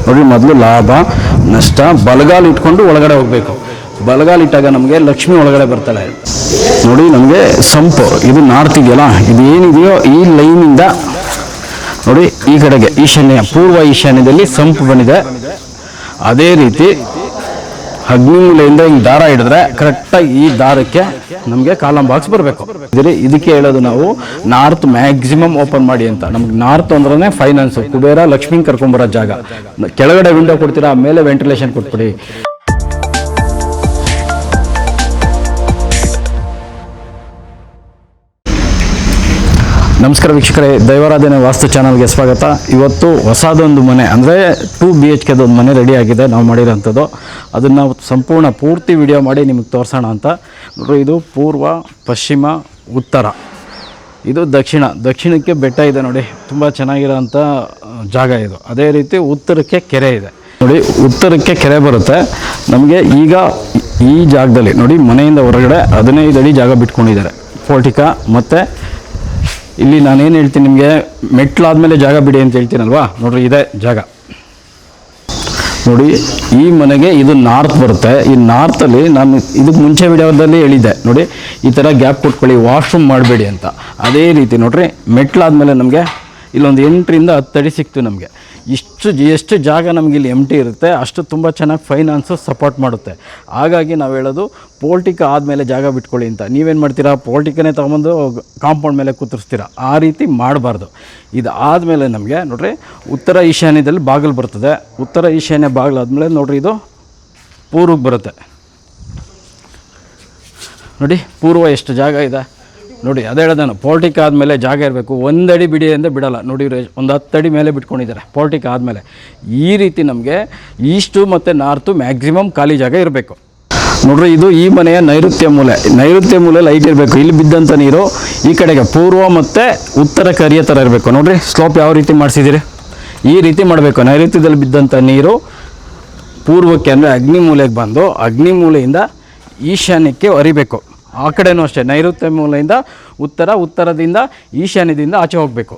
ನೋಡಿ ಮೊದಲು ಲಾಭ ನಷ್ಟ ಬಲಗಾಲು ಇಟ್ಕೊಂಡು ಒಳಗಡೆ ಹೋಗಬೇಕು. ಬಲಗಾಲು ಇಟ್ಟಾಗ ನಮಗೆ ಲಕ್ಷ್ಮಿ ಒಳಗಡೆ ಬರ್ತಾಳೆ. ನೋಡಿ ನಮಗೆ ಸಂಪು ಇದು ನಾರ್ತ್ ಇದೆಯಲ್ಲ, ಇದು ಏನಿದೆಯೋ ಈ ಲೈನಿಂದ ನೋಡಿ ಈ ಕಡೆಗೆ ಈಶಾನ್ಯ ಪೂರ್ವ ಈಶಾನ್ಯದಲ್ಲಿ ಸಂಪು ಬಂದಿದೆ. ಅದೇ ರೀತಿ ಅಗ್ನಿಮೂಲೆಯಿಂದ ಹಿಂಗೆ ದಾರ ಹಿಡಿದ್ರೆ ಕರೆಕ್ಟಾಗಿ ಈ ದಾರಕ್ಕೆ ನಮಗೆ ಕಾಲಮ್ ಬಾಕ್ಸ್ ಬರಬೇಕು. ಇದಕ್ಕೆ ಹೇಳೋದು ನಾವು ನಾರ್ತ್ ಮ್ಯಾಕ್ಸಿಮಮ್ ಓಪನ್ ಮಾಡಿ ಅಂತ. ನಮ್ಗೆ ನಾರ್ತ್ ಅಂದ್ರೆ ಫೈನಾನ್ಸು, ಕುಬೇರ ಲಕ್ಷ್ಮಿ ಕರ್ಕೊಂಬರೋ ಜಾಗ. ಕೆಳಗಡೆ ವಿಂಡೋ ಕೊಡ್ತೀರಾ, ಮೇಲೆ ವೆಂಟಿಲೇಷನ್ ಕೊಟ್ಬಿಡಿ. ನಮಸ್ಕಾರ ವೀಕ್ಷಕರೇ, ದೈವಾರಾಧನೆ ವಾಸ್ತು ಚಾನಲ್ಗೆ ಸ್ವಾಗತ. ಇವತ್ತು ಹೊಸದೊಂದು ಮನೆ ಅಂದರೆ 2 BHK ಒಂದು ಮನೆ ರೆಡಿ ಆಗಿದೆ ನಾವು ಮಾಡಿರೋಂಥದ್ದು. ಅದನ್ನು ನಾವು ಸಂಪೂರ್ಣ ಪೂರ್ತಿ ವಿಡಿಯೋ ಮಾಡಿ ನಿಮಗೆ ತೋರಿಸೋಣ ಅಂತ. ನೋಡ್ರಿ, ಇದು ಪೂರ್ವ, ಪಶ್ಚಿಮ, ಉತ್ತರ, ಇದು ದಕ್ಷಿಣಕ್ಕೆ ಬೆಟ್ಟ ಇದೆ ನೋಡಿ, ತುಂಬ ಚೆನ್ನಾಗಿರೋಂಥ ಜಾಗ ಇದು. ಅದೇ ರೀತಿ ಉತ್ತರಕ್ಕೆ ಕೆರೆ ಇದೆ ನೋಡಿ, ಉತ್ತರಕ್ಕೆ ಕೆರೆ ಬರುತ್ತೆ ನಮಗೆ. ಈಗ ಈ ಜಾಗದಲ್ಲಿ ನೋಡಿ, ಮನೆಯಿಂದ ಹೊರಗಡೆ 15 ಅಡಿ ಜಾಗ ಬಿಟ್ಕೊಂಡಿದ್ದಾರೆ. ಪೋರ್ಟಿಕ ಮತ್ತು ಇಲ್ಲಿ ನಾನೇನು ಹೇಳ್ತೀನಿ ನಿಮಗೆ, ಮೆಟ್ಲಾದ್ಮೇಲೆ ಜಾಗ ಬಿಡಿ ಅಂತ ಹೇಳ್ತೀನಲ್ವಾ. ನೋಡ್ರಿ, ಇದೇ ಜಾಗ ನೋಡಿ. ಈ ಮನೆಗೆ ಇದು ನಾರ್ತ್ ಬರುತ್ತೆ. ಈ ನಾರ್ತಲ್ಲಿ ನಾನು ಇದಕ್ಕೆ ಮುಂಚೆ ವಿಡಿಯೋದಲ್ಲಿ ಹೇಳಿದ್ದೆ ನೋಡಿ, ಈ ಥರ ಗ್ಯಾಪ್ ಕೊಟ್ಕೊಳ್ಳಿ, ವಾಶ್ರೂಮ್ ಮಾಡಬೇಡಿ ಅಂತ. ಅದೇ ರೀತಿ ನೋಡ್ರಿ, ಮೆಟ್ಲಾದ್ಮೇಲೆ ನಮಗೆ ಇಲ್ಲೊಂದು 8 ರಿಂದ 10 ಅಡಿ ಸಿಕ್ತು ನಮಗೆ. ಎಷ್ಟು ಜಾಗ ನಮಗೆ ಇಲ್ಲಿ ಎಂಟಿ ಇರುತ್ತೆ ಅಷ್ಟು ತುಂಬ ಚೆನ್ನಾಗಿ ಫೈನಾನ್ಸು ಸಪೋರ್ಟ್ ಮಾಡುತ್ತೆ. ಹಾಗಾಗಿ ನಾವು ಹೇಳೋದು ಪೋರ್ಟಿಕ ಆದಮೇಲೆ ಜಾಗ ಬಿಟ್ಕೊಳ್ಳಿ ಅಂತ. ನೀವೇನು ಮಾಡ್ತೀರಾ, ಪೋರ್ಟಿಕನೇ ತೊಗೊಂಬಂದು ಕಾಂಪೌಂಡ್ ಮೇಲೆ ಕೂತಿರ್ಸ್ತೀರ. ಆ ರೀತಿ ಮಾಡಬಾರ್ದು. ಇದು ಆದಮೇಲೆ ನಮಗೆ ನೋಡ್ರಿ, ಉತ್ತರ ಈಶಾನ್ಯದಲ್ಲಿ ಬಾಗಿಲು ಬರ್ತದೆ. ಉತ್ತರ ಈಶಾನ್ಯ ಬಾಗಿಲು ಆದಮೇಲೆ ನೋಡ್ರಿ, ಇದು ಪೂರ್ವಕ್ಕೆ ಬರುತ್ತೆ ನೋಡಿ. ಪೂರ್ವ ಎಷ್ಟು ಜಾಗ ಇದೆ ನೋಡಿ. ಅದೇ ಹೇಳೋದು ನಾನು, ಪೋರ್ಟಿಕ ಆದಮೇಲೆ ಜಾಗ ಇರಬೇಕು. 1 ಅಡಿ ಬಿಡಿ ಅಂದರೆ ಬಿಡೋಲ್ಲ ನೋಡಿ. ಒಂದು 10 ಅಡಿ ಮೇಲೆ ಬಿಟ್ಕೊಂಡಿದ್ದಾರೆ ಪೋರ್ಟಿಕ ಆದಮೇಲೆ. ಈ ರೀತಿ ನಮಗೆ ಈಸ್ಟು ಮತ್ತು ನಾರ್ತು ಮ್ಯಾಕ್ಸಿಮಮ್ ಖಾಲಿ ಜಾಗ ಇರಬೇಕು ನೋಡ್ರಿ. ಇದು ಈ ಮನೆಯ ನೈಋತ್ಯ ಮೂಲೆ ಲೈಟ್ ಇರಬೇಕು. ಇಲ್ಲಿ ಬಿದ್ದಂಥ ನೀರು ಈ ಕಡೆಗೆ ಪೂರ್ವ ಮತ್ತು ಉತ್ತರಕ್ಕೆ ಹರಿಯೋ ಥರ ಇರಬೇಕು ನೋಡ್ರಿ. ಸ್ಲೋಪ್ ಯಾವ ರೀತಿ ಮಾಡಿಸಿದ್ದೀರಿ, ಈ ರೀತಿ ಮಾಡಬೇಕು. ನೈಋತ್ಯದಲ್ಲಿ ಬಿದ್ದಂಥ ನೀರು ಪೂರ್ವಕ್ಕೆ ಅಂದರೆ ಅಗ್ನಿ ಮೂಲೆಗೆ ಬಂದು ಅಗ್ನಿ ಮೂಲೆಯಿಂದ ಈಶಾನ್ಯಕ್ಕೆ ಹರಿಬೇಕು. ಆ ಕಡೆನೂ ಅಷ್ಟೇ, ನೈಋತ್ಯ ಮೂಲೆಯಿಂದ ಉತ್ತರದಿಂದ ಈಶಾನ್ಯದಿಂದ ಆಚೆ ಹೋಗಬೇಕು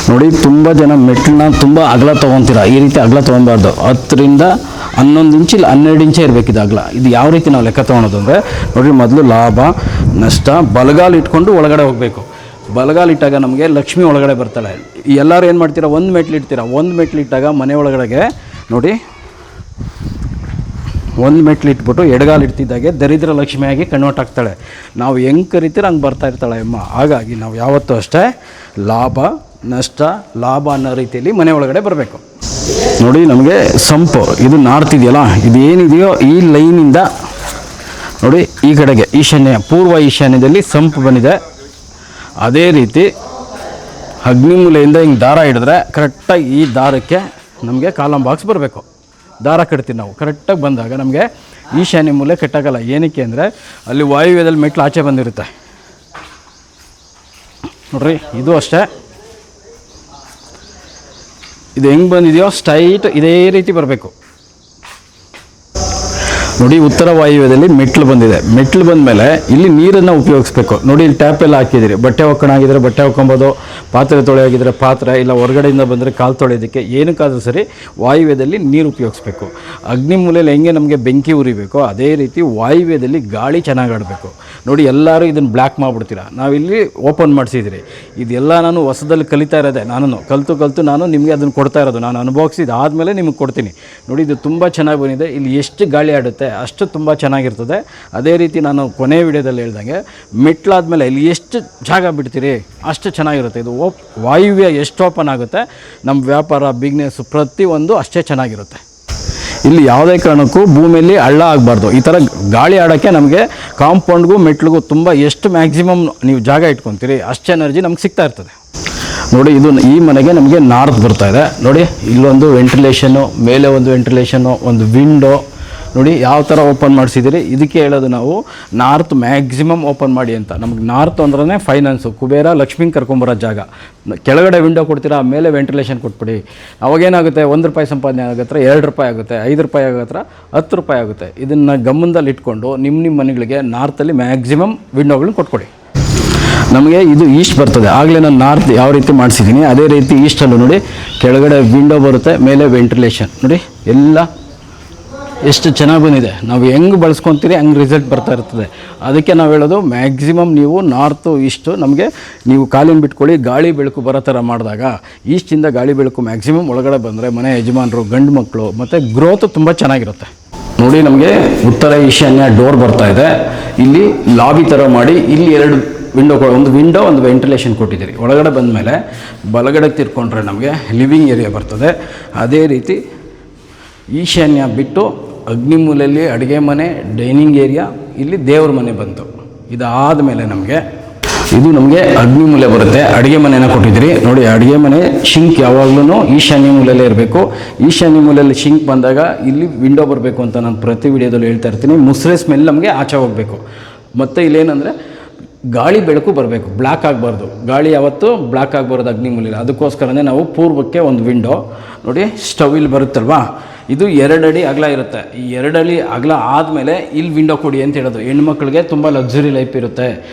ನೋಡಿ. ತುಂಬ ಜನ ಮೆಟ್ಲನ್ನ ತುಂಬ ಅಗಲ ತೊಗೊತೀರಾ. ಈ ರೀತಿ ಅಗಲ ತೊಗೊಬಾರ್ದು. 10 ರಿಂದ 11 ಇಂಚ್ ಇಲ್ಲ 12 ಇಂಚೇ ಇರಬೇಕಿದು ಅಗಲ. ಇದು ಯಾವ ರೀತಿ ನಾವು ಲೆಕ್ಕ ತೊಗೊಳೋದು ಅಂದರೆ ನೋಡಿರಿ, ಮೊದಲು ಲಾಭ ನಷ್ಟ ಬಲಗಾಲು ಇಟ್ಕೊಂಡು ಒಳಗಡೆ ಹೋಗಬೇಕು. ಬಲಗಾಲು ಇಟ್ಟಾಗ ನಮಗೆ ಲಕ್ಷ್ಮಿ ಒಳಗಡೆ ಬರ್ತಾಳೆ. ಎಲ್ಲರೂ ಏನು ಮಾಡ್ತೀರಾ, 1 ಮೆಟ್ಲು ಇಡ್ತೀರಾ. 1 ಮೆಟ್ಲು ಇಟ್ಟಾಗ ಮನೆ ಒಳಗಡೆಗೆ ನೋಡಿ, 1 ಮೆಟ್ಲು ಇಟ್ಬಿಟ್ಟು ಎಡಗಾಲು ಇಡ್ತಿದ್ದಾಗೆ ದರಿದ್ರ ಲಕ್ಷ್ಮಿಯಾಗಿ ಕನ್ವರ್ಟ್ ಆಗ್ತಾಳೆ. ನಾವು ಹೆಂಗೆ ಕರಿತೀರ ಹಂಗೆ ಬರ್ತಾ ಇರ್ತಾಳೆ ಅಮ್ಮ. ಹಾಗಾಗಿ ನಾವು ಯಾವತ್ತೂ ಅಷ್ಟೇ ಲಾಭ ನಷ್ಟ ಲಾಭ ಅನ್ನೋ ರೀತಿಯಲ್ಲಿ ಮನೆ ಒಳಗಡೆ ಬರಬೇಕು ನೋಡಿ. ನಮಗೆ ಸಂಪು ಇದು ನಾರ್ತ್ ಇದೆಯಲ್ಲ, ಇದು ಏನಿದೆಯೋ ಈ ಲೈನಿಂದ ನೋಡಿ ಈ ಕಡೆಗೆ ಈಶಾನ್ಯ ಪೂರ್ವ ಈಶಾನ್ಯದಲ್ಲಿ ಸಂಪು ಬಂದಿದೆ. ಅದೇ ರೀತಿ ಅಗ್ನಿಮೂಲೆಯಿಂದ ಹಿಂಗೆ ದಾರ ಹಿಡಿದ್ರೆ ಕರೆಕ್ಟಾಗಿ ಈ ದಾರಕ್ಕೆ ನಮಗೆ ಕಾಲಮ್ ಬಾಕ್ಸ್ ಬರಬೇಕು. ದಾರ ಕಟ್ತೀವಿ ನಾವು. ಕರೆಕ್ಟಾಗಿ ಬಂದಾಗ ನಮಗೆ ಈಶಾನ್ಯ ಮೂಲೆ ಕಟ್ಟಾಗಲ್ಲ. ಏನಕ್ಕೆ ಅಂದರೆ ಅಲ್ಲಿ ವಾಯುವ್ಯದಲ್ಲಿ ಮೆಟ್ಲು ಆಚೆ ಬಂದಿರುತ್ತೆ ನೋಡ್ರಿ. ಇದು ಅಷ್ಟೇ, ಇದು ಹೆಂಗೆ ಬಂದಿದೆಯೋ ಸ್ಟ್ರೈಟ್ ಇದೇ ರೀತಿ ಬರಬೇಕು ನೋಡಿ. ಉತ್ತರ ವಾಯುವ್ಯದಲ್ಲಿ ಮೆಟ್ಲು ಬಂದಿದೆ. ಮೆಟ್ಲು ಬಂದ ಮೇಲೆ ಇಲ್ಲಿ ನೀರನ್ನು ಉಪಯೋಗಿಸ್ಬೇಕು ನೋಡಿ. ಇಲ್ಲಿ ಟ್ಯಾಪ್ ಎಲ್ಲ ಹಾಕಿದ್ದೀರಿ. ಬಟ್ಟೆ ಒಕ್ಕಣಾಗಿದ್ದರೆ ಬಟ್ಟೆ ಒಕ್ಕೊಬೋದು, ಪಾತ್ರೆ ತೊಳೆಯಾಗಿದ್ದರೆ ಪಾತ್ರೆ, ಇಲ್ಲ ಹೊರಗಡೆಯಿಂದ ಬಂದರೆ ಕಾಲು ತೊಳೆಯೋದಕ್ಕೆ ಏನಕ್ಕಾದರೂ ಸರಿ ವಾಯುವ್ಯದಲ್ಲಿ ನೀರು ಉಪಯೋಗಿಸ್ಬೇಕು. ಅಗ್ನಿ ಮೂಲೆಯಲ್ಲಿ ಹೆಂಗೆ ನಮಗೆ ಬೆಂಕಿ ಉರಿಬೇಕು ಅದೇ ರೀತಿ ವಾಯುವ್ಯದಲ್ಲಿ ಗಾಳಿ ಚೆನ್ನಾಗಿ ಆಡಬೇಕು ನೋಡಿ. ಎಲ್ಲರೂ ಇದನ್ನು ಬ್ಲ್ಯಾಕ್ ಮಾಡಿಬಿಡ್ತೀರಾ. ನಾವಿಲ್ಲಿ ಓಪನ್ ಮಾಡಿಸಿದ್ದೀರಿ. ಇದೆಲ್ಲ ನಾನು ಹೊಸದಲ್ಲಿ ಕಲಿತಾ ಇರೋದೆ. ನಾನು ಕಲಿತು ನಾನು ನಿಮಗೆ ಅದನ್ನು ಕೊಡ್ತಾ ಇರೋದು. ನಾನು ಅನುಭವಿಸಿದ ಆದಮೇಲೆ ನಿಮಗೆ ಕೊಡ್ತೀನಿ ನೋಡಿ. ಇದು ತುಂಬ ಚೆನ್ನಾಗಿ ಬಂದಿದೆ. ಇಲ್ಲಿ ಎಷ್ಟು ಗಾಳಿ ಆಡುತ್ತೆ ಅಷ್ಟು ತುಂಬ ಚೆನ್ನಾಗಿರ್ತದೆ. ಅದೇ ರೀತಿ ನಾನು ಕೊನೆ ವಿಡಿಯೋದಲ್ಲಿ ಹೇಳ್ದಂಗೆ ಮೆಟ್ಲಾದ್ಮೇಲೆ ಇಲ್ಲಿ ಎಷ್ಟು ಜಾಗ ಬಿಡ್ತೀರಿ ಅಷ್ಟು ಚೆನ್ನಾಗಿರುತ್ತೆ. ಇದು ವಾಯುವ್ಯ ಎಷ್ಟು ಓಪನ್ ಆಗುತ್ತೆ ನಮ್ಮ ವ್ಯಾಪಾರ ಬಿಸ್ನೆಸ್ಸು ಪ್ರತಿಯೊಂದು ಅಷ್ಟೇ ಚೆನ್ನಾಗಿರುತ್ತೆ. ಇಲ್ಲಿ ಯಾವುದೇ ಕಾರಣಕ್ಕೂ ಭೂಮಿಯಲ್ಲಿ ಹಳ್ಳ ಆಗಬಾರ್ದು. ಈ ಥರ ಗಾಳಿ ಆಡೋಕ್ಕೆ ನಮಗೆ ಕಾಂಪೌಂಡ್ಗೂ ಮೆಟ್ಲಿಗೂ ತುಂಬ ಎಷ್ಟು ಮ್ಯಾಕ್ಸಿಮಮ್ ನೀವು ಜಾಗ ಇಟ್ಕೊತೀರಿ ಅಷ್ಟು ಎನರ್ಜಿ ನಮ್ಗೆ ಸಿಗ್ತಾ ಇರ್ತದೆ ನೋಡಿ. ಇದು ಈ ಮನೆಗೆ ನಮಗೆ ನಾರ್ತ್ ಬರ್ತಾ ಇದೆ ನೋಡಿ. ಇಲ್ಲೊಂದು ವೆಂಟಿಲೇಷನ್ನು, ಮೇಲೆ ಒಂದು ವೆಂಟಿಲೇಷನ್ನು, ಒಂದು ವಿಂಡೋ ನೋಡಿ ಯಾವ ಥರ ಓಪನ್ ಮಾಡಿಸಿದ್ದೀರಿ. ಇದಕ್ಕೆ ಹೇಳೋದು ನಾವು ನಾರ್ತ್ ಮ್ಯಾಕ್ಸಿಮಮ್ ಓಪನ್ ಮಾಡಿ ಅಂತ. ನಮ್ಗೆ ನಾರ್ತ್ ಅಂದ್ರೆ ಫೈನಾನ್ಸು, ಕುಬೇರ ಲಕ್ಷ್ಮಿ ಕರ್ಕೊಂಬರೋ ಜಾಗ. ಕೆಳಗಡೆ ವಿಂಡೋ ಕೊಡ್ತೀರಾ, ಮೇಲೆ ವೆಂಟಿಲೇಷನ್ ಕೊಟ್ಬಿಡಿ. ಅವಾಗೇನಾಗುತ್ತೆ, ₹1 ಸಂಪಾದನೆ ಆಗುತ್ತೆ, ₹2 ಆಗುತ್ತೆ, ₹5 ಆಗುತ್ತೆ, ₹10 ಆಗುತ್ತೆ. ಇದನ್ನು ಗಮನದಲ್ಲಿ ಇಟ್ಕೊಂಡು ನಿಮ್ಮ ಮನೆಗಳಿಗೆ ನಾರ್ತಲ್ಲಿ ಮ್ಯಾಕ್ಸಿಮಮ್ ವಿಂಡೋಗಳನ್ನ ಕೊಟ್ಕೊಡಿ. ನಮಗೆ ಇದು ಈಸ್ಟ್ ಬರ್ತದೆ. ಆಗಲೇ ನಾನು ನಾರ್ತ್ ಯಾವ ರೀತಿ ಮಾಡಿಸಿದ್ದೀನಿ ಅದೇ ರೀತಿ ಈಸ್ಟಲ್ಲೂ ನೋಡಿ ಕೆಳಗಡೆ ವಿಂಡೋ ಬರುತ್ತೆ, ಮೇಲೆ ವೆಂಟಿಲೇಷನ್ ನೋಡಿ ಎಲ್ಲ ಎಷ್ಟು ಚೆನ್ನಾಗಿ ಬಂದಿದೆ. ನಾವು ಹೆಂಗೆ ಬಳಸ್ಕೊತೀರಿ ಹಂಗೆ ರಿಸಲ್ಟ್ ಬರ್ತಾ ಇರ್ತದೆ. ಅದಕ್ಕೆ ನಾವು ಹೇಳೋದು ಮ್ಯಾಕ್ಸಿಮಮ್ ನೀವು ನಾರ್ತು ಈಸ್ಟು ನಮಗೆ ನೀವು ಕಾಲಿನ ಬಿಟ್ಕೊಳ್ಳಿ, ಗಾಳಿ ಬೆಳಕು ಬರೋ ಥರ ಮಾಡಿದಾಗ ಈಸ್ಟಿಂದ ಗಾಳಿ ಬೆಳಕು ಮ್ಯಾಕ್ಸಿಮಮ್ ಒಳಗಡೆ ಬಂದರೆ ಮನೆ ಯಜಮಾನರು ಗಂಡು ಮಕ್ಕಳು ಮತ್ತು ಗ್ರೋತ್ ತುಂಬ ಚೆನ್ನಾಗಿರುತ್ತೆ. ನೋಡಿ ನಮಗೆ ಉತ್ತರ ಈಶಾನ್ಯ ಡೋರ್ ಬರ್ತಾ ಇದೆ. ಇಲ್ಲಿ ಲಾಬಿ ಥರ ಮಾಡಿ ಇಲ್ಲಿ 2 ವಿಂಡೋ, ಒಂದು ವಿಂಡೋ ಒಂದು ವೆಂಟಿಲೇಷನ್ ಕೊಟ್ಟಿದ್ದೀರಿ. ಒಳಗಡೆ ಬಂದ ಮೇಲೆ ಬಲಗಡೆ ತಿರ್ಕೊಂಡ್ರೆ ನಮಗೆ ಲಿವಿಂಗ್ ಏರಿಯಾ ಬರ್ತದೆ. ಅದೇ ರೀತಿ ಈಶಾನ್ಯ ಬಿಟ್ಟು ಅಗ್ನಿಮೂಲೆಯಲ್ಲಿ ಅಡುಗೆ ಮನೆ, ಡೈನಿಂಗ್ ಏರಿಯಾ, ಇಲ್ಲಿ ದೇವ್ರ ಮನೆ ಬಂತು. ಇದಾದ ಮೇಲೆ ನಮಗೆ ಅಗ್ನಿಮೂಲೆ ಬರುತ್ತೆ. ಅಡುಗೆ ಮನೆನ ಕೊಟ್ಟಿದ್ದೀರಿ ನೋಡಿ. ಅಡುಗೆ ಮನೆ ಶಿಂಕ್ ಯಾವಾಗಲೂ ಈಶಾನ್ಯ ಮೂಲೆಯಲ್ಲೇ ಇರಬೇಕು. ಈಶಾನ್ಯ ಮೂಲೆಯಲ್ಲಿ ಶಿಂಕ್ ಬಂದಾಗ ಇಲ್ಲಿ ವಿಂಡೋ ಬರಬೇಕು ಅಂತ ನಾನು ಪ್ರತಿ ವಿಡಿಯೋದಲ್ಲಿ ಹೇಳ್ತಾ ಇರ್ತೀನಿ. ಮುಸ್ರೆ ಸ್ಮೆಲ್ ನಮಗೆ ಆಚೆ ಹೋಗಬೇಕು. ಮತ್ತು ಇಲ್ಲೇನೆಂದರೆ ಗಾಳಿ ಬೆಳಕು ಬರಬೇಕು, ಬ್ಲ್ಯಾಕ್ ಆಗಬಾರ್ದು. ಗಾಳಿ ಯಾವತ್ತೂ ಬ್ಲ್ಯಾಕ್ ಆಗಬಾರ್ದು ಅಗ್ನಿಮೂಲೆಯಲ್ಲಿ. ಅದಕ್ಕೋಸ್ಕರನೇ ನಾವು ಪೂರ್ವಕ್ಕೆ ಒಂದು ವಿಂಡೋ ನೋಡಿ. ಸ್ಟವ್ ಇಲ್ಲಿ ಬರುತ್ತಲ್ವಾ, ಇದು 2 ಅಡಿ ಅಗಲ ಇರುತ್ತೆ. ಈ 2 ಅಡಿ ಅಗಲ ಆದಮೇಲೆ ಇಲ್ಲಿ ವಿಂಡೋ ಕೊಡಿ ಅಂತ ಹೇಳೋದು. ಹೆಣ್ಮಕ್ಳಿಗೆ ತುಂಬ ಲಕ್ಸುರಿ ಲೈಫ್ ಇರುತ್ತೆ.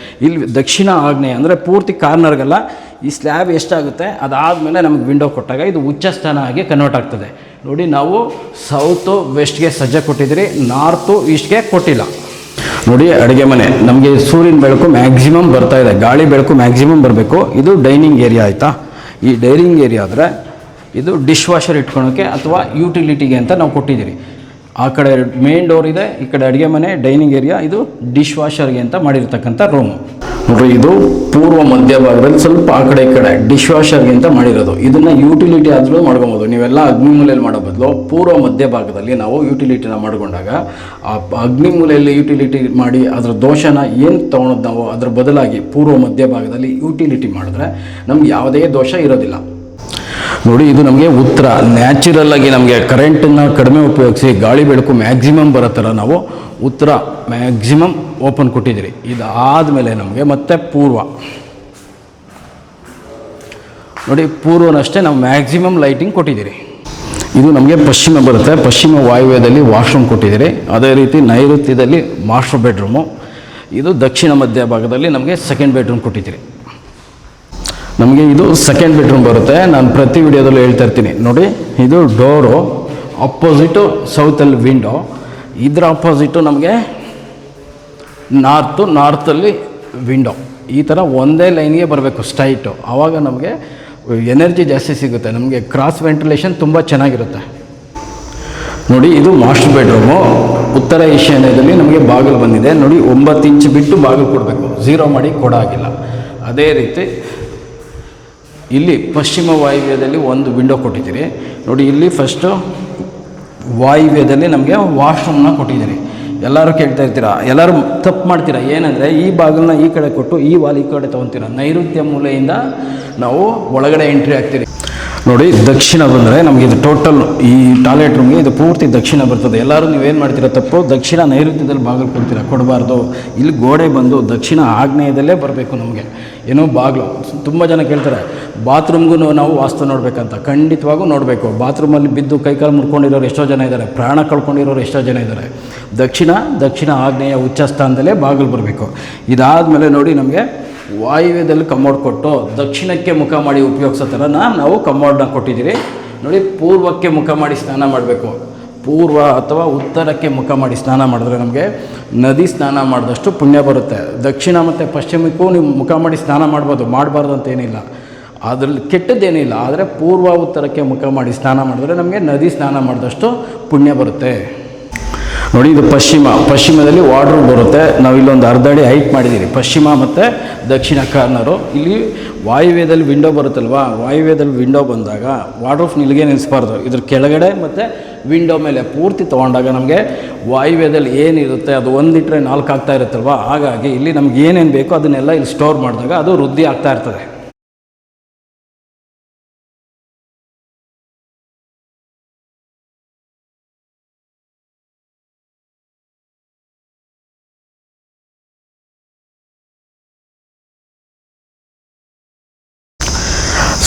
ಇಲ್ಲಿ ದಕ್ಷಿಣ ಆಗ್ನೇಯ ಅಂದರೆ ಪೂರ್ತಿ ಕಾರ್ನರ್ಗೆಲ್ಲ ಈ ಸ್ಲ್ಯಾಬ್ ಎಷ್ಟಾಗುತ್ತೆ ಅದಾದಮೇಲೆ ನಮಗೆ ವಿಂಡೋ ಕೊಟ್ಟಾಗ ಇದು ಉಚ್ಚ ಸ್ಥಾನ ಆಗಿ ಕನ್ವರ್ಟ್ ಆಗ್ತದೆ. ನೋಡಿ ನಾವು ಸೌತು ವೆಸ್ಟ್ಗೆ ಸಜ್ಜೆ ಕೊಟ್ಟಿದ್ದೀರಿ, ನಾರ್ತು ಈಸ್ಟ್ಗೆ ಕೊಟ್ಟಿಲ್ಲ. ನೋಡಿ ಅಡುಗೆ ಮನೆ ನಮಗೆ ಸೂರ್ಯನ ಬೆಳಕು ಮ್ಯಾಕ್ಸಿಮಮ್ ಬರ್ತಾ ಇದೆ, ಗಾಳಿ ಬೆಳಕು ಮ್ಯಾಕ್ಸಿಮಮ್ ಬರಬೇಕು. ಇದು ಡೈನಿಂಗ್ ಏರಿಯಾ ಆಯಿತಾ. ಈ ಡೈನಿಂಗ್ ಏರಿಯಾ ಆದರೆ ಇದು ಡಿಶ್ ವಾಷರ್ ಇಟ್ಕೊಳೋಕ್ಕೆ ಅಥವಾ ಯೂಟಿಲಿಟಿಗೆ ಅಂತ ನಾವು ಕೊಟ್ಟಿದ್ದೀರಿ. ಆ ಕಡೆ ಮೇನ್ ಡೋರ್ ಇದೆ, ಈ ಕಡೆ ಅಡುಗೆ ಮನೆ, ಡೈನಿಂಗ್ ಏರಿಯಾ, ಇದು ಡಿಶ್ ವಾಷರ್ಗೆ ಅಂತ ಮಾಡಿರ್ತಕ್ಕಂಥ ರೂಮು. ನೋಡಿ ಇದು ಪೂರ್ವ ಮಧ್ಯ ಭಾಗದಲ್ಲಿ ಸ್ವಲ್ಪ ಆ ಕಡೆ ಈ ಕಡೆ ಡಿಶ್ ವಾಷರ್ಗೆ ಅಂತ ಮಾಡಿರೋದು. ಇದನ್ನು ಯೂಟಿಲಿಟಿ ಆದರೂ ಮಾಡ್ಕೊಬೋದು. ನೀವೆಲ್ಲ ಅಗ್ನಿಮೂಲೆಯಲ್ಲಿ ಮಾಡೋ ಬದಲು ಪೂರ್ವ ಮಧ್ಯ ಭಾಗದಲ್ಲಿ ನಾವು ಯೂಟಿಲಿಟಿನ ಮಾಡ್ಕೊಂಡಾಗ ಆ ಅಗ್ನಿಮೂಲೆಯಲ್ಲಿ ಯೂಟಿಲಿಟಿ ಮಾಡಿ ಅದರ ದೋಷನ ಏನು ತೊಗೊಳೋದು ನಾವು ಅದರ ಬದಲಾಗಿ ಪೂರ್ವ ಮಧ್ಯ ಭಾಗದಲ್ಲಿ ಯೂಟಿಲಿಟಿ ಮಾಡಿದ್ರೆ ನಮ್ಗೆ ಯಾವುದೇ ದೋಷ ಇರೋದಿಲ್ಲ. ನೋಡಿ ಇದು ನಮಗೆ ಉತ್ತರ. ನ್ಯಾಚುರಲ್ಲಾಗಿ ನಮಗೆ ಕರೆಂಟನ್ನು ಕಡಿಮೆ ಉಪಯೋಗಿಸಿ ಗಾಳಿ ಬೆಳಕು ಮ್ಯಾಕ್ಸಿಮಮ್ ಬರೋ ಥರ ನಾವು ಉತ್ತರ ಮ್ಯಾಕ್ಸಿಮಮ್ ಓಪನ್ ಕೊಟ್ಟಿದ್ದೀರಿ. ಇದಾದಮೇಲೆ ನಮಗೆ ಮತ್ತೆ ಪೂರ್ವ ನೋಡಿ, ಪೂರ್ವನಷ್ಟೇ ನಾವು ಮ್ಯಾಕ್ಸಿಮಮ್ ಲೈಟಿಂಗ್ ಕೊಟ್ಟಿದ್ದೀರಿ. ಇದು ನಮಗೆ ಪಶ್ಚಿಮ ಬರುತ್ತೆ. ಪಶ್ಚಿಮ ವಾಯುವ್ಯದಲ್ಲಿ ವಾಶ್ರೂಮ್ ಕೊಟ್ಟಿದ್ದೀರಿ. ಅದೇ ರೀತಿ ನೈಋತ್ಯದಲ್ಲಿ ಮಾಸ್ಟರ್ ಬೆಡ್ರೂಮು. ಇದು ದಕ್ಷಿಣ ಮಧ್ಯ ಭಾಗದಲ್ಲಿ ನಮಗೆ ಸೆಕೆಂಡ್ ಬೆಡ್ರೂಮ್ ಕೊಟ್ಟಿದ್ದೀರಿ. ನಮಗೆ ಇದು ಸೆಕೆಂಡ್ ಬೆಡ್ರೂಮ್ ಬರುತ್ತೆ. ನಾನು ಪ್ರತಿ ವಿಡಿಯೋದಲ್ಲೂ ಹೇಳ್ತಾ ಇರ್ತೀನಿ ನೋಡಿ. ಇದು ಡೋರು ಅಪೋಸಿಟು ಸೌತಲ್ಲಿ ವಿಂಡೋ, ಇದರ ಅಪೋಸಿಟು ನಮಗೆ ನಾರ್ತಲ್ಲಿ ವಿಂಡೋ. ಈ ಥರ ಒಂದೇ ಲೈನ್ಗೆ ಬರಬೇಕು ಸ್ಟ್ರೈಟು. ಆವಾಗ ನಮಗೆ ಎನರ್ಜಿ ಜಾಸ್ತಿ ಸಿಗುತ್ತೆ. ನಮಗೆ ಕ್ರಾಸ್ ವೆಂಟಿಲೇಷನ್ ತುಂಬ ಚೆನ್ನಾಗಿರುತ್ತೆ. ನೋಡಿ ಇದು ಮಾಸ್ಟರ್ ಬೆಡ್ರೂಮು. ಉತ್ತರ ಈಶಾನ್ಯದಲ್ಲಿ ನಮಗೆ ಬಾಗಿಲು ಬಂದಿದೆ ನೋಡಿ. 9 ಇಂಚ್ ಬಿಟ್ಟು ಬಾಗಿಲು ಕೊಡಬೇಕು, 0 ಮಾಡಿ ಕೊಡಾಗಿಲ್ಲ. ಅದೇ ರೀತಿ ಇಲ್ಲಿ ಪಶ್ಚಿಮ ವಾಯುವ್ಯದಲ್ಲಿ ಒಂದು ವಿಂಡೋ ಕೊಟ್ಟಿದ್ದೀರಿ ನೋಡಿ. ಇಲ್ಲಿ ಫಸ್ಟು ವಾಯುವ್ಯದಲ್ಲಿ ನಮಗೆ ವಾಶ್ರೂಮ್ನ ಕೊಟ್ಟಿದ್ದೀರಿ. ಎಲ್ಲರೂ ಕೇಳ್ತಾ ಇರ್ತೀರಾ, ಎಲ್ಲರೂ ತಪ್ಪು ಮಾಡ್ತೀರಾ. ಏನಂದರೆ ಈ ಬಾಗಿಲನ್ನ ಈ ಕಡೆ ಕೊಟ್ಟು ಈ ವಾಲ್ ಈ ಕಡೆ ತೊಗೊತೀರ. ನೈಋತ್ಯ ಮೂಲೆಯಿಂದ ನಾವು ಒಳಗಡೆ ಎಂಟ್ರಿ ಆಗ್ತೀರಿ. ನೋಡಿ ದಕ್ಷಿಣ ಬಂದರೆ ನಮಗೆ ಇದು ಟೋಟಲ್ ಈ ಟಾಯ್ಲೆಟ್ ರೂಮ್ಗೆ ಇದು ಪೂರ್ತಿ ದಕ್ಷಿಣ ಬರ್ತದೆ. ಎಲ್ಲರೂ ನೀವೇನು ಮಾಡ್ತೀರಾ ತಪ್ಪು, ದಕ್ಷಿಣ ನೈಋತ್ಯದಲ್ಲಿ ಬಾಗಿಲು ಕೊಡ್ತೀರಾ. ಕೊಡಬಾರ್ದು. ಇಲ್ಲಿ ಗೋಡೆ ಬಂದು ದಕ್ಷಿಣ ಆಗ್ನೇಯದಲ್ಲೇ ಬರಬೇಕು. ನಮಗೆ ಏನೋ ಬಾಗಿಲು ತುಂಬ ಜನ ಕೇಳ್ತಾರೆ, ಬಾತ್ರೂಮ್ಗೂ ನಾವು ವಾಸ್ತು ನೋಡಬೇಕಂತ. ಖಂಡಿತವಾಗೂ ನೋಡಬೇಕು. ಬಾತ್ರೂಮಲ್ಲಿ ಬಿದ್ದು ಕೈಕಾಲು ಮುಡ್ಕೊಂಡಿರೋರು ಎಷ್ಟೋ ಜನ ಇದ್ದಾರೆ, ಪ್ರಾಣ ಕಳ್ಕೊಂಡಿರೋರು ಎಷ್ಟೋ ಜನ ಇದ್ದಾರೆ. ದಕ್ಷಿಣ ಆಗ್ನೇಯ ಉಚ್ಚ ಸ್ಥಾನದಲ್ಲೇ ಬಾಗಿಲು ಬರಬೇಕು. ಇದಾದಮೇಲೆ ನೋಡಿ ನಮಗೆ ವಾಯುವ್ಯದಲ್ಲಿ ಕಮೋಡ್ ಕೊಟ್ಟು ದಕ್ಷಿಣಕ್ಕೆ ಮುಖ ಮಾಡಿ ಉಪಯೋಗಿಸೋ ಥರ ನಾವು ಕಮೋಡನ್ನ ಕೊಟ್ಟಿದ್ದೀರಿ ನೋಡಿ. ಪೂರ್ವಕ್ಕೆ ಮುಖ ಮಾಡಿ ಸ್ನಾನ ಮಾಡಬೇಕು. ಪೂರ್ವ ಅಥವಾ ಉತ್ತರಕ್ಕೆ ಮುಖ ಮಾಡಿ ಸ್ನಾನ ಮಾಡಿದ್ರೆ ನಮಗೆ ನದಿ ಸ್ನಾನ ಮಾಡಿದಷ್ಟು ಪುಣ್ಯ ಬರುತ್ತೆ. ದಕ್ಷಿಣ ಮತ್ತು ಪಶ್ಚಿಮಕ್ಕೂ ನೀವು ಮುಖ ಮಾಡಿ ಸ್ನಾನ ಮಾಡ್ಬೋದು, ಮಾಡಬಾರ್ದು ಅಂತೇನಿಲ್ಲ, ಅದರಲ್ಲಿ ಕೆಟ್ಟದ್ದೇನಿಲ್ಲ. ಆದರೆ ಪೂರ್ವ ಉತ್ತರಕ್ಕೆ ಮುಖ ಮಾಡಿ ಸ್ನಾನ ಮಾಡಿದ್ರೆ ನಮಗೆ ನದಿ ಸ್ನಾನ ಮಾಡಿದಷ್ಟು ಪುಣ್ಯ ಬರುತ್ತೆ. ನೋಡಿ ಇದು ಪಶ್ಚಿಮದಲ್ಲಿ ವಾರ್ಡ್ರೂಮ್ ಬರುತ್ತೆ. ನಾವು ಇಲ್ಲೊಂದು 1/2 ಅಡಿ ಹೈಟ್ ಮಾಡಿದ್ದೀರಿ ಪಶ್ಚಿಮ ಮತ್ತು ದಕ್ಷಿಣ ಕಾರ್ನರು. ಇಲ್ಲಿ ವಾಯುವ್ಯದಲ್ಲಿ ವಿಂಡೋ ಬರುತ್ತಲ್ವಾ, ವಾಯುವ್ಯದಲ್ಲಿ ವಿಂಡೋ ಬಂದಾಗ ವಾರ್ಡ್ರೂಫ್ ನಿಲ್ಲಿಗೆ ನಿಲ್ಲಿಸಬಾರ್ದು. ಇದ್ರ ಕೆಳಗಡೆ ಮತ್ತು ವಿಂಡೋ ಮೇಲೆ ಪೂರ್ತಿ ತೊಗೊಂಡಾಗ ನಮಗೆ ವಾಯುವ್ಯದಲ್ಲಿ ಏನಿರುತ್ತೆ ಅದು 1 ಇಟ್ಟರೆ 4 ಆಗ್ತಾ ಇರುತ್ತಲ್ವ. ಹಾಗಾಗಿ ಇಲ್ಲಿ ನಮ್ಗೆ ಏನೇನು ಬೇಕೋ ಅದನ್ನೆಲ್ಲ ಇಲ್ಲಿ ಸ್ಟೋರ್ ಮಾಡಿದಾಗ ಅದು ವೃದ್ಧಿ ಆಗ್ತಾ ಇರ್ತದೆ.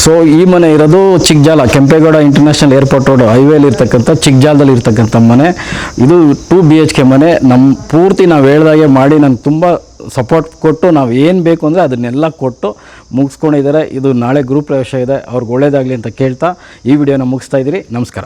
ಸೊ ಈ ಮನೆ ಇರೋದು Chikkajala, Kempegowda international airport road ಹೈವೇಲಿ ಇರ್ತಕ್ಕಂಥ ಚಿಕ್ಕಜಾಲದಲ್ಲಿ ಇರ್ತಕ್ಕಂಥ ಮನೆ. ಇದು 2 BHK ಮನೆ. ನಮ್ಮ ಪೂರ್ತಿ ನಾವು ಹೇಳ್ದಾಗೆ ಮಾಡಿ ನನಗೆ ತುಂಬ ಸಪೋರ್ಟ್ ಕೊಟ್ಟು ನಾವು ಏನು ಬೇಕು ಅಂದರೆ ಅದನ್ನೆಲ್ಲ ಕೊಟ್ಟು ಮುಗಿಸ್ಕೊಂಡಿದ್ದಾರೆ. ಇದು ನಾಳೆ ಗೃಹ ಪ್ರವೇಶ ಇದೆ, ಅವ್ರಿಗೆ ಒಳ್ಳೇದಾಗಲಿ ಅಂತ ಕೇಳ್ತಾ ಈ ವಿಡಿಯೋನ ಮುಗಿಸ್ತಾ ಇದ್ದೀರಿ. ನಮಸ್ಕಾರ.